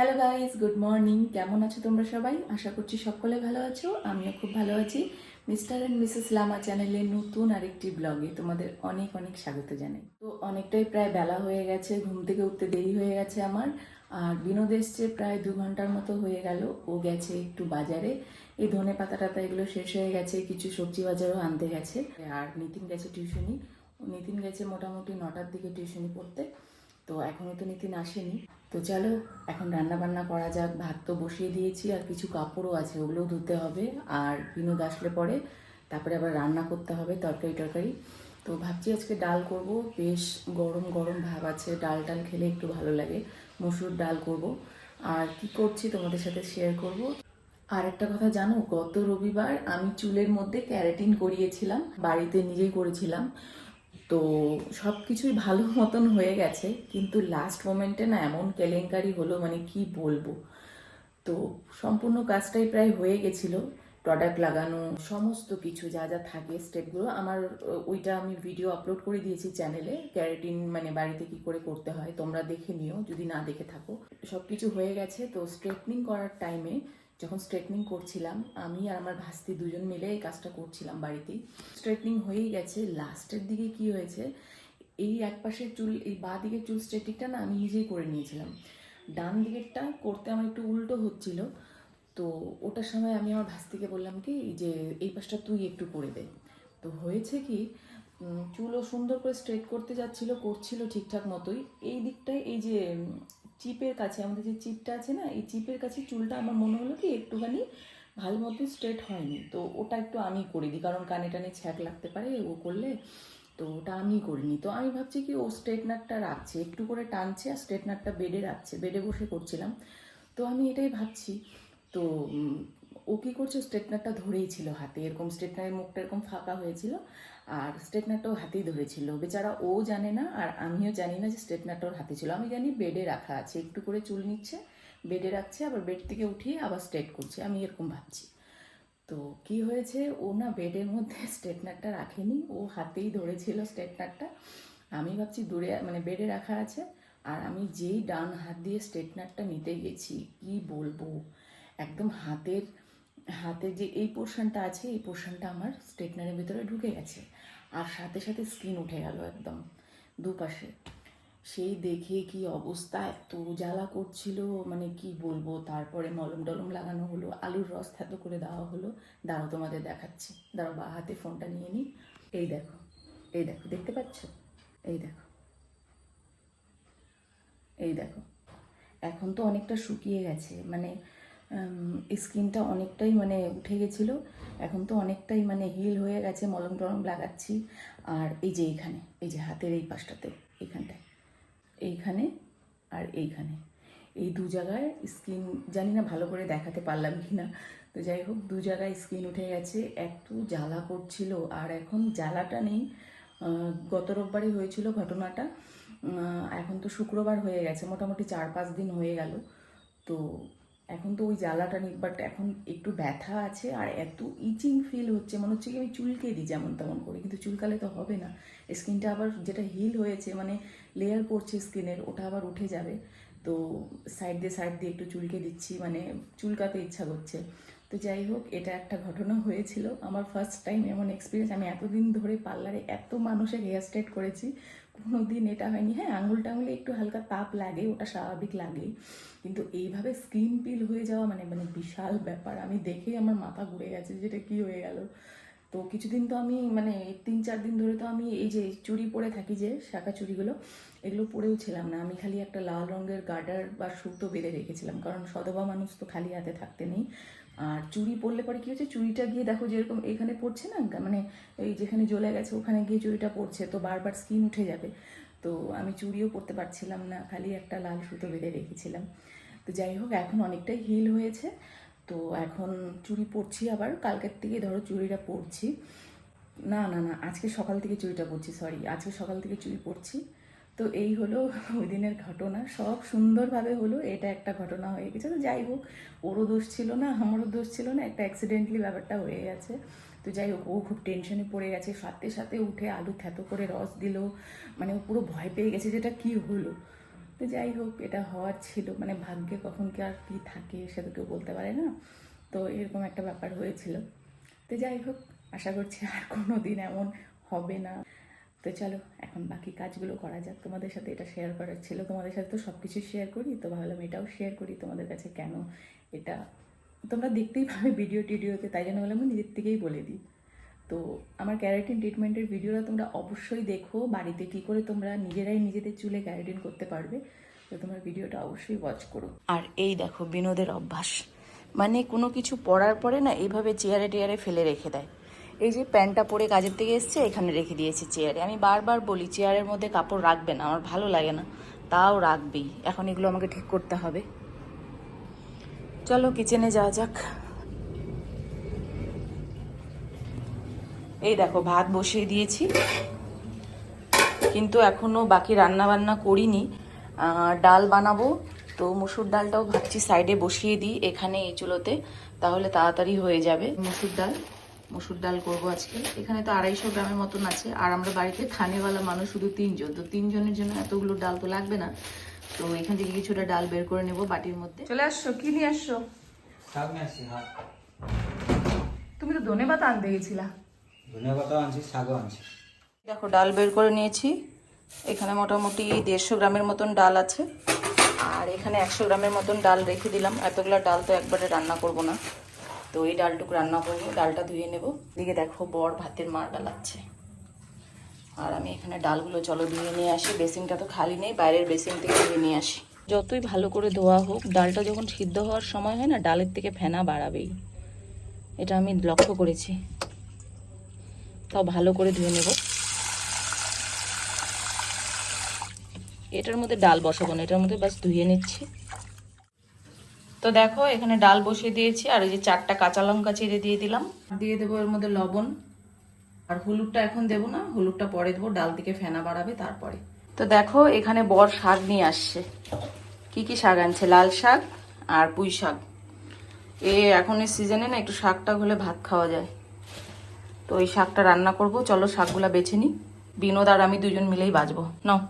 Hello guys, good morning. কেমন আছো তোমরা সবাই? আশা করছি সকলে ভালো আছো। আমিও খুব ভালো আছি। মিস্টার অ্যান্ড মিসেস লামা চ্যানেলে নতুন আরেকটি ব্লগে তোমাদের অনেক অনেক স্বাগত জানাই। তো অনেকটাই প্রায় বেলা হয়ে গেছে, ঘুম থেকে উঠতে দেরি হয়ে গেছে আমার। আর বিনোদ এসছে প্রায় 2 ঘন্টার মতো হয়ে গেল। ও গেছে একটু বাজারে, এই ধনে পাতা টাতা এগুলো শেষ হয়ে গেছে, কিছু সবজি বাজারও আনতে গেছে। আর নিতিন গেছে টিউশনি। নিতিন গেছে মোটামুটি 9টার দিকে টিউশনি পড়তে। তো এখনও তো নিতিন আসেনি। তো চলো এখন রান্না বান্না করা যাক। ভাত তো বসিয়ে দিয়েছি, আর কিছু কাপড়ও আছে, ওগুলোও ধুতে হবে। আর বিনোদ আসলে পরে তারপরে আবার রান্না করতে হবে তরকারি টরকারি। তো ভাবছি আজকে ডাল করব। বেশ গরম গরম ভাব আছে, ডাল টাল খেলে একটু ভালো লাগে। মসুর ডাল করব। আর কি করছি তোমাদের সাথে শেয়ার করব। আর একটা কথা জানো, গত রবিবার আমি চুলের মধ্যে ক্যারাটিন করিয়েছিলাম, বাড়িতে নিজেই করেছিলাম। তো সব কিছুই ভালো মতন হয়ে গেছে, কিন্তু লাস্ট মোমেন্টে না এমন কেলেঙ্কারি হলো, মানে কি বলবো। তো সম্পূর্ণ কাজটাই প্রায় হয়ে গেছিলো, প্রোডাক্ট লাগানো সমস্ত কিছু যা যা থাকে স্টেপগুলো আমার, ওইটা আমি ভিডিও আপলোড করে দিয়েছি চ্যানেলে। ক্যারাটিন মানে বাড়িতে কি করে করতে হয় তোমরা দেখে নিও যদি না দেখে থাকো। সব কিছু হয়ে গেছে। তো স্ট্রেটনিং করার টাইমে, যখন স্ট্রেটনিং করছিলাম, আমি আর আমার ভাস্তি দুজন মিলে এই কাজটা করছিলাম বাড়িতেই। স্ট্রেটনিং হয়েই গেছে, লাস্টের দিকে কি হয়েছে, এই এক পাশের চুল, এই বাঁ দিকের চুল স্ট্রেটনিংটা না আমি নিজেই করে নিয়েছিলাম। ডান দিকেরটা করতে আমার একটু উল্টো হচ্ছিল। তো ওটার সময় আমি আমার ভাস্তিকে বললাম কি যে এই পাশটা তুই একটু করে দে। তো হয়েছে কি, চুলও সুন্দর করে স্ট্রেট করতে যাচ্ছিল, করছিল ঠিকঠাক মতোই। এই দিকটায় এই যে চিপের কাছে, আমাদের যে চিপটা আছে না, এই চিপের কাছে চুলটা আমার মনে হলো কি একটুখানি ভালো মতো স্ট্রেট হয়নি। তো ওটা একটু আমি করে দিই, কারণ কানে টানে ছ্যাঁক লাগতে পারে ও করলে। তো ওটা আমি করিনি। তো আমি ভাবছি কি ও স্ট্রেটনারটা রাখছে, একটু করে টানছে আর স্ট্রেটনারটা বেডে রাখছে, বেডে বসে করছিলাম। তো আমি এটাই ভাবছি। তো ও কী করছে, স্ট্রেটনারটা ধরেই ছিল হাতে, এরকম স্ট্রেটনারের মুখটা এরকম ফাঁকা হয়েছিল, আর স্ট্রেটনারটাও হাতেই ধরেছিল। বেচারা ও জানে না আর আমিও জানি না যে স্ট্রেটনারটা ওর হাতে ছিল। আমি জানি বেডে রাখা আছে, একটু করে চুল নিচ্ছে, বেডে রাখছে, আবার বেড থেকে উঠিয়ে আবার স্ট্রেট করছে, আমি এরকম ভাবছি। তো কি হয়েছে, ও না বেডের মধ্যে স্ট্রেটনারটা রাখেনি, ও হাতেই ধরেছিল স্ট্রেটনারটা। আমি ভাবছি দূরে মানে বেডে রাখা আছে, আর আমি যেই ডান হাত দিয়ে স্ট্রেটনারটা নিতে গেছি, কি বলবো, একদম হাতের হাতের যে এই পোর্শনটা আছে, এই পোর্শনটা আমার স্ট্রেটনারের ভিতরে ঢুকে গেছে, আর সাথে সাথে স্কিন উঠে গেল একদম দুপাশে। সেই দেখে কি অবস্থা, এত জ্বালা করছিল, মানে কি বলবো। তারপরে মলম টলম লাগানো হলো, আলুর রস থেতো করে দেওয়া হলো। দাঁড়াও তোমাদের দেখাচ্ছি, দাঁড়াও বা হাতে ফোনটা নিয়ে নিই। এই দেখো, এই দেখো, দেখতে পাচ্ছ? এই দেখো, এই দেখো, এখন তো অনেকটা শুকিয়ে গেছে, মানে স্কিনটা অনেকটাই মানে উঠে গেছিলো, এখন তো অনেকটাই মানে হিল হয়ে গেছে, মলম টলম লাগাচ্ছি। আর এই যে এইখানে, এই যে হাতের এই পাশটাতে, এইখানটায়, এইখানে আর এইখানে, এই দু জায়গায় স্কিন, জানি না ভালো করে দেখাতে পারলাম কি না। তো যাই হোক, দু জায়গায় স্কিন উঠে গেছে, এত জ্বালা করছিল। আর এখন জ্বালাটা নেই, গত রোববারই হয়েছিল ঘটনাটা। এখন তো শুক্রবার হয়ে গেছে, মোটামুটি 4-5 দিন হয়ে গেল। তো এখন তো ওই জ্বালাটা নেই, বাট এখন একটু ব্যথা আছে, আর এত ইচিং ফিল হচ্ছে, মনে হচ্ছে কি আমি চুলকে দিই যেমন তেমন করে, কিন্তু চুলকালে তো হবে না। স্কিনটা আবার যেটা হিল হয়েছে, মানে লেয়ার পড়ছে স্কিনের, ওটা আবার উঠে যাবে। তো সাইড দিয়ে একটু চুলকে দিচ্ছি, মানে চুলকাতে ইচ্ছা করছে। তো যাই হোক, এটা একটা ঘটনা হয়েছিল, আমার ফার্স্ট টাইম এমন এক্সপিরিয়েন্স। আমি এতদিন ধরে পার্লারে এত মানুষের হেয়ার স্ট্রেট করেছি, কোনো দিন এটা হয়নি। হ্যাঁ, আঙুল টাঙুলে একটু হালকা তাপ লাগে, ওটা স্বাভাবিক লাগেই, কিন্তু এইভাবে স্কিন পিল হয়ে যাওয়া মানে মানে বিশাল ব্যাপার। আমি দেখেই আমার মাথা ঘুরে গেছে যেটা কি হয়ে গেল। তো কিছুদিন তো আমি মানে 3-4 দিন ধরে তো আমি এই যে চুড়ি পরে থাকি, যে শাঁখা চুড়িগুলো, এগুলো পরেও ছিলাম না। আমি খালি একটা লাল রঙের গার্ডার বা সুতো বেঁধে রেখেছিলাম, কারণ সধবা মানুষ তো খালি হাতে থাকতে নেই। আর চুড়ি পরলে পরে কী হচ্ছে, চুড়িটা গিয়ে দেখো যেরকম এখানে পড়ছে না, মানে এই যেখানে জ্বলে গেছে ওখানে গিয়ে চুড়িটা পড়ছে, তো বারবার স্কিন উঠে যাবে। তো আমি চুড়িও পরতে পারছিলাম না, খালি একটা লাল সুতো বেঁধে রেখেছিলাম। তো যাই হোক, এখন অনেকটাই হিল হয়েছে। তো এখন চুড়ি পরছি, আবার কালকের থেকে ধরো চুড়িটা পরছি। না না না, আজকে সকাল থেকে চুড়িটা পরছি, সরি, আজকে সকাল থেকে চুড়ি পরছি। তো এই হলো ওই দিনের ঘটনা, সব সুন্দরভাবে হলো। এটা একটা ঘটনা হয়ে গেছে। তো যাই হোক, ওরও দোষ ছিল না, আমারও দোষ ছিল না, একটা অ্যাক্সিডেন্টলি ব্যাপারটা হয়ে গেছে। তো যাই হোক, ও খুব টেনশনে পড়ে গেছে, সাথে সাথে উঠে আলু থেতো করে রস দিল, মানে ও পুরো ভয় পেয়ে গেছে যেটা কি হলো। তো যাই হোক, এটা হওয়ার ছিল, মানে ভাগ্যে কখন কি আর কী থাকে সে তো কেউ বলতে পারে না। তো এরকম একটা ব্যাপার হয়েছিল। তো যাই হোক, আশা করছি আর কোনো দিন এমন হবে না। তো চলো এখন বাকি কাজগুলো করা যাক। তোমাদের সাথে এটা শেয়ার করার ছিল, তোমাদের সাথে তো সব কিছু শেয়ার করি, তো ভাবলাম এটাও শেয়ার করি তোমাদের কাছে। কেন এটা তোমরা দেখতেই পাবে ভিডিও টিডিওতে, তাই জন্য বললাম নিজের থেকেই বলে দিই। তো আমার ক্যারাটিন ট্রিটমেন্টের ভিডিওটা তোমরা অবশ্যই দেখো, বাড়িতে কী করে তোমরা নিজেরাই নিজেদের চুলে ক্যারাটিন করতে পারবে। তো তোমার ভিডিওটা অবশ্যই ওয়াচ করো। আর এই দেখো বিনোদের অভ্যাস, মানে কোনো কিছু পরার পরে না এইভাবে চেয়ারে টেয়ারে ফেলে রেখে দেয়। এই যে প্যান্টটা পরে কাজের থেকে এসছে, এখানে রেখে দিয়েছে চেয়ারে। আমি বারবার বলি চেয়ারের মধ্যে কাপড় রাখবে না, আমার ভালো লাগে না, তাও রাখবেই। এখন এগুলো আমাকে ঠিক করতে হবে। চলো কিচেনে যাওয়া যাক। এই দেখো ভাত বসিয়ে দিয়েছি, কিন্তু এখনও বাকি রান্না বান্না করিনি। ডাল বানাবো, তো মুসুর ডালটাও ভাবছি সাইডে বসিয়ে দিই এখানে এই চুলোতে, তাহলে তাড়াতাড়ি হয়ে যাবে। মুসুর ডাল করবো আজকে। এখানে তো 250 গ্রামের মতন আছে, আর আমরা বাড়িতে খানেওয়ালা মানুষ শুধু 3 জন, তো 3 জনের জন্য এতগুলো ডাল তো লাগবে না। তো এখান থেকে কিছুটা ডাল বের করে নেব বাটির মধ্যে। চলে আসছো, কি নিয়ে আসছো? তুমি তো ধনেপাতা আনতে গেছিলা। ধনেপাতা আনছি, শাকও আনছি। দেখো ডাল বের করে নিয়েছি। এখানে মোটামুটি 150 গ্রামের মতন ডাল আছে, আর এখানে 100 গ্রামের মতন ডাল রেখে দিলাম। এতগুলো ডাল তো একবারে রান্না করব না, তো এই ডালটুকু রান্না করবো। ডালটা ধুয়ে নেব। দিকে দেখো বর ভাতের মার ডালাচ্ছে, আর আমি এখানে ডালগুলো চলো ধুয়ে নিয়ে আসি। বেসিনটা তো খালি নেই, বাইরের বেসিন থেকে ধুয়ে নিয়ে আসি। যতই ভালো করে ধোয়া হোক, ডালটা যখন সিদ্ধ হওয়ার সময় হয় না, ডালের থেকে ফেনা বাড়াবেই, এটা আমি লক্ষ্য করেছি। তাও ভালো করে ধুয়ে নেব। এটার মধ্যে ডাল বসাবো না, এটার মধ্যে বাস ধুয়ে নিচ্ছি। তো দেখো এখানে ডাল বসিয়ে দিয়েছি, আর এই যে 4টা কাঁচা লঙ্কা চিড়ে দিয়ে দিলাম। দিয়ে দেবো এর মধ্যে লবণ, আর হলুদটা এখন দেবো না, হলুদটা পরে দেবো, ডাল থেকে ফেনা বাড়াবে তারপরে। তো দেখো এখানে বর শাক নিয়ে আসছে। কি কি শাক আনছে? লাল শাক আর পুঁই শাক। এখন এই সিজনে না একটু শাকটা হলে ভাত খাওয়া যায়, তো এই শাকটা রান্না করব। চলো শাকগুলা বেছে নিই, বিনোদ আর আমি দুজন মিলেই বাছবো। নাও,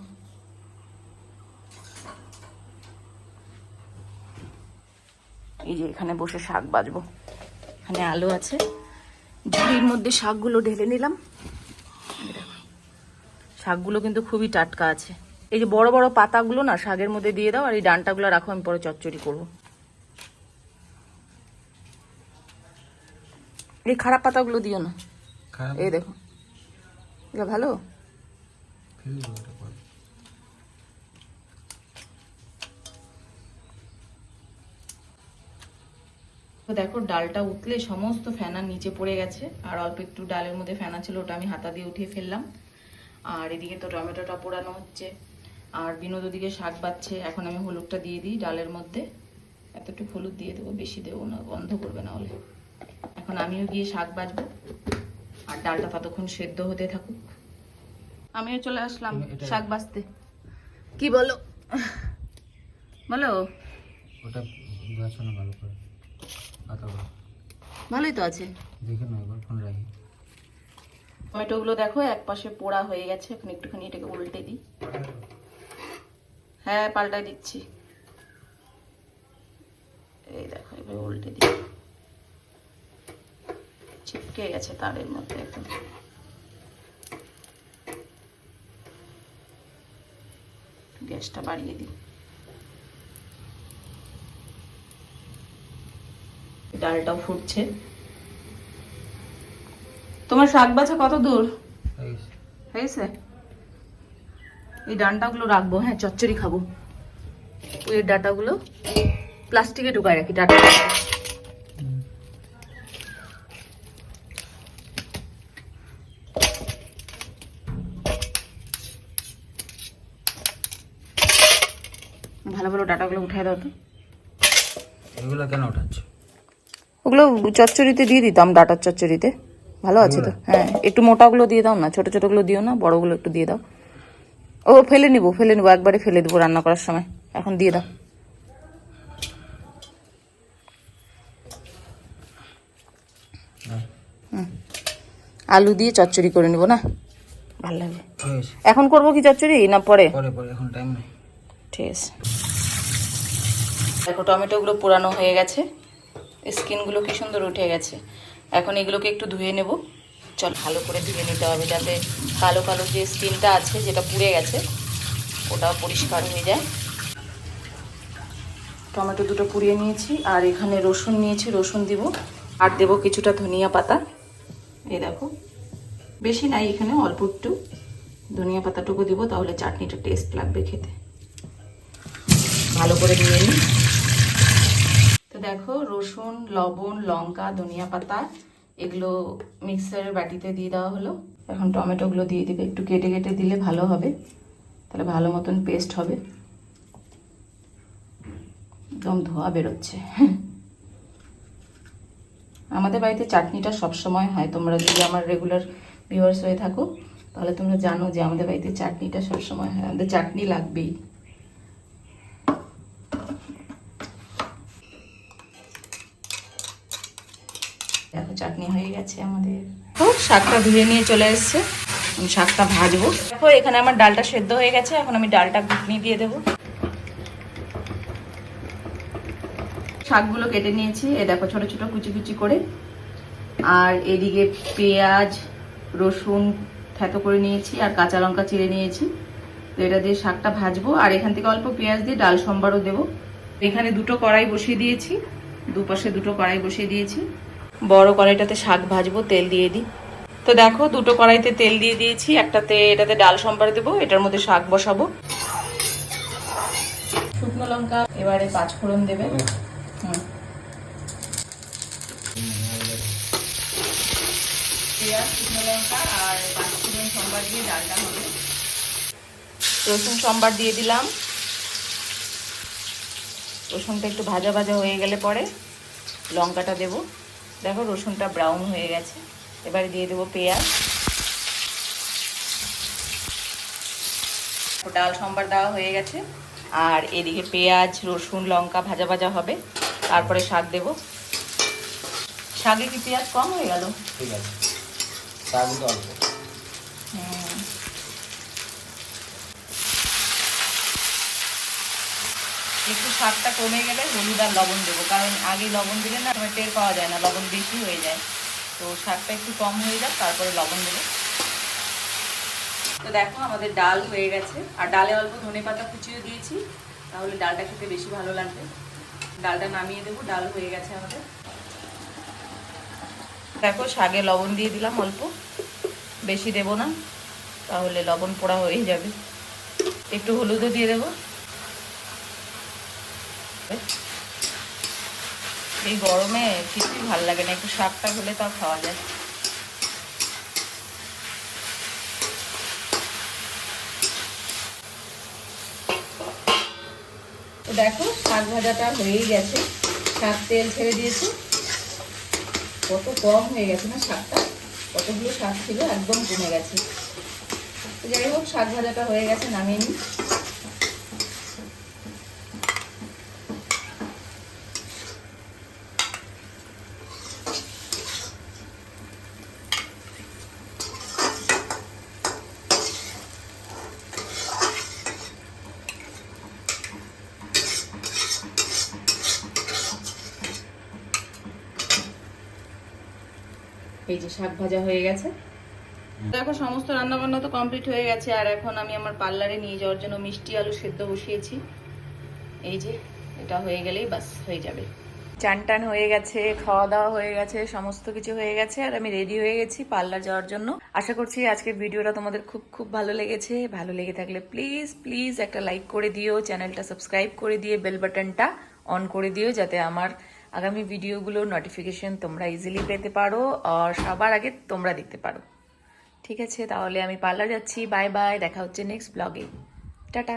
এই যে এখানে বসে শাক বাছবো। এখানে আলু আছে, ঝুড়ির মধ্যে শাকগুলো ঢেলে নিলাম। শাকগুলো কিন্তু খুবই টাটকা আছে। এই যে বড় বড় পাতাগুলো না শাকের মধ্যে দিয়ে দাও, আর এই ডাঁটাগুলো রাখো, আমি পরে চচ্চড়ি করবো। এই খারাপ পাতাগুলো দিও না, এই দেখো এটা ভালো। তো দেখো ডালটা উতলে সমস্ত ফেনা নিচে পড়ে গেছে, আর অল্প একটু ডালের মধ্যে ফেনা ছিল, ওটা আমি হাতা দিয়ে উঠিয়ে ফেললাম। আর এদিকে তো টমেটোটা পোড়ানো হচ্ছে, আর বিনোদ ওদিকে শাক বাচ্ছে। এখন আমি হলুদটা দিয়ে দিই ডালের মধ্যে, এতটুকু হলুদ দিয়ে দেবো, বেশি দেবো না, গন্ধ করবে না হলে। এখন আমিও গিয়ে শাক বাছবো, আর ডালটা ততক্ষণ সেদ্ধ হতে থাকুক। আমিও চলে আসলাম শাক বাছতে। কি বলো বলো? ওটা বাছানো ভালো করে, ভালোই তো আছে, দেখে নাও এবার, ফোন রাখি। টমেটোগুলো দেখো এক পাশে পোড়া হয়ে গেছে, এখন একটুখানি এটাকে উল্টে দিই। হ্যাঁ পাল্টাই দিচ্ছি, এই দেখো এবার উল্টে দিই। চিপকে গেছে তারের মধ্যে এখন। গ্যাসটা বাড়িয়ে দিই। ডালটাও ফুটছে। তোমার শাক বাছা কত দূর হয়েছে? এই ডাঁটাগুলো রাখবো, হ্যাঁ চচ্চড়ি খাবো। ওই ডাঁটাগুলো প্লাস্টিকে ঢুকায় রাখি। ডাঁটা ভালো ভালো ডাঁটাগুলো উঠায় দাও তো। এগুলো কেন উঠাচ্ছ? ওগুলো চচ্চড়িতে দিয়ে দিতাম, ডাঁটার চচ্চড়িতে ভালো আছে তো। হ্যাঁ একটু মোটাগুলো দিয়ে দাও না, ছোট ছোটগুলো দিও না, বড়গুলো একটু দিয়ে দাও। ও ফেলে নিবো একবারে ফেলে দেবো রান্না করার সময়, এখন দিয়ে দাও। আলু দিয়ে চচ্চড়ি করে নিবো না, ভালো লাগবে। এখন করবো কি চচ্চড়ি না পরে? এখন টাইম নেই। ঠিক আছে। দেখো টমেটোগুলো পোড়ানো হয়ে গেছে, স্কিনগুলো কি সুন্দর উঠে গেছে। এখন এগুলোকে একটু ধুয়ে নেব। চল, ভালো করে ধুয়ে নিতে হবে যাতে কালো কালো যে স্কিনটা আছে যেটা পুড়ে গেছে ওটাও পরিষ্কার হয়ে যায়। টমেটো দুটো পুড়িয়ে নিয়েছি, আর এখানে রসুন নিয়েছি, রসুন দিব, আর দেবো কিছুটা ধনিয়া পাতা। এই দেখো, বেশি নাই, এখানে অল্প একটু ধনিয়া পাতাটুকু দিব, তাহলে চাটনিটা টেস্ট লাগবে খেতে। ভালো করে নিয়ে নিই। তো দেখো, রসুন, লবণ, লঙ্কা, ধনিয়া পাতা এগুলো মিক্সারের বাটিতে দিয়ে দেওয়া হলো। এখন টমেটোগুলো দিয়ে দিবে, একটু কেটে কেটে দিলে ভালো হবে, তাহলে ভালো মতন পেস্ট হবে। একদম ধোয়া বেরোচ্ছে। আমাদের বাড়িতে চাটনিটা সবসময় হয়, তোমরা যদি আমার রেগুলার ভিউয়ার্স হয়ে থাকো তাহলে তোমরা জানো যে আমাদের বাড়িতে চাটনিটা সবসময় হয়, আমাদের চাটনি লাগবেই। দেখো চাটনি হয়ে গেছে আমাদের। শাকটা ধুয়ে নিয়ে চলে এসছে, শাকটা ভাজবো। দেখো এখানে আমার ডালটা সেদ্ধ হয়ে গেছে, এখন আমি ডালটা ঘুটনি দিয়ে দেবো। শাকগুলো কেটে নিয়েছি, এ দেখো ছোট ছোট কুচি কুচি করে, আর এদিকে পেঁয়াজ রসুন থেতো করে নিয়েছি, আর কাঁচা লঙ্কা চিড়ে নিয়েছি। তো এটা দিয়ে শাকটা ভাজবো, আর এখান থেকে অল্প পেঁয়াজ দিয়ে ডাল সম্বারও দেবো। এখানে দুটো কড়াই বসিয়ে দিয়েছি, দুপাশে দুটো কড়াই বসিয়ে দিয়েছি। বড় কড়াইটাতে শাক ভাজবো, তেল দিয়ে দিই। তো দেখো দুটো কড়াইতে তেল দিয়ে দিয়েছি, এটাতে ডাল সম্বার দেবো, এটার মধ্যে শাক বসাবো। শুকনো লঙ্কা, এবারে 5 ফোড়ন দেবে। পেঁয়াজ, শুকনো লঙ্কা আর 5 ফোড়ন সম্বার দিয়ে ডালটা হবে। রসুন সম্বার দিয়ে দিলাম। রসুনটা একটু ভাজা ভাজা হয়ে গেলে পরে লঙ্কাটা দেব। দেখো রসুনটা ব্রাউন হয়ে গেছে, এবারে দিয়ে দেবো পেঁয়াজ। ডাল সম্বার দেওয়া হয়ে গেছে, আর এদিকে পেঁয়াজ রসুন লঙ্কা ভাজা ভাজা হবে, তারপরে শাক দেব। শাকে কি পেঁয়াজ কম হয়ে গেল? ঠিক আছে, শাক তো অল্প। একটু শাকটা কমে গেলে হলুদ আর লবণ দেবো, কারণ আগে লবণ দিলে না তোমার টের পাওয়া যায় না, লবণ বেশি হয়ে যায়। তো শাকটা একটু কম হয়ে যাক, তারপরে লবণ দেবো। তো দেখো আমাদের ডাল হয়ে গেছে, আর ডালে অল্প ধনেপাতা কুচিয়ে দিয়েছি, তাহলে ডালটা খেতে বেশি ভালো লাগবে। ডালটা নামিয়ে দেবো, ডাল হয়ে গেছে আমাদের। দেখো শাকে লবণ দিয়ে দিলাম অল্প, বেশি দেব না, তাহলে লবণ পোড়া হয়ে যাবে। একটু হলুদও দিয়ে দেবো। এই গরমে কিছুই ভালো লাগে না, একটু শাকটা হলে তাও খাওয়া যায়। তো দেখো শাক ভাজাটা হয়েই গেছে, শাক তেল ছেড়ে দিয়েছে। কত কম হয়ে গেছে না শাকটা, কতগুলো শাক ছিল একদম কমে গেছে। তো যাই হোক, শাক ভাজাটা হয়ে গেছে, নামিয়ে নিই। এই যে শাক ভাজা হয়ে গেছে। দেখো সমস্ত রান্না বান্না তো কমপ্লিট হয়ে গেছে, আর এখন আমি আমার পার্লারে নিয়ে যাওয়ার জন্য মিষ্টি আলু সেদ্ধ বসিয়েছি। এই যে এটা হয়ে গেলেই বাস হয়ে যাবে। চান টান হয়ে গেছে, খাওয়া দাওয়া হয়ে গেছে, সমস্ত কিছু হয়ে গেছে, আর আমি রেডি হয়ে গেছি পার্লার যাওয়ার জন্য। আশা করছি আজকের ভিডিওটা তোমাদের খুব খুব ভালো লেগেছে। ভালো লেগে থাকলে প্লিজ প্লিজ একটা লাইক করে দিও, চ্যানেলটা সাবস্ক্রাইব করে দিয়ে বেল বাটনটা অন করে দিও, যাতে আমার আগামী ভিডিওগুলোর নোটিফিকেশন তোমরা ইজিলি পেতে পারো, আর সবার আগে তোমরা দেখতে পারো। ঠিক আছে, তাহলে আমি পার্লার যাচ্ছি। বাই বাই, দেখা হচ্ছে নেক্সট ব্লগে। টাটা।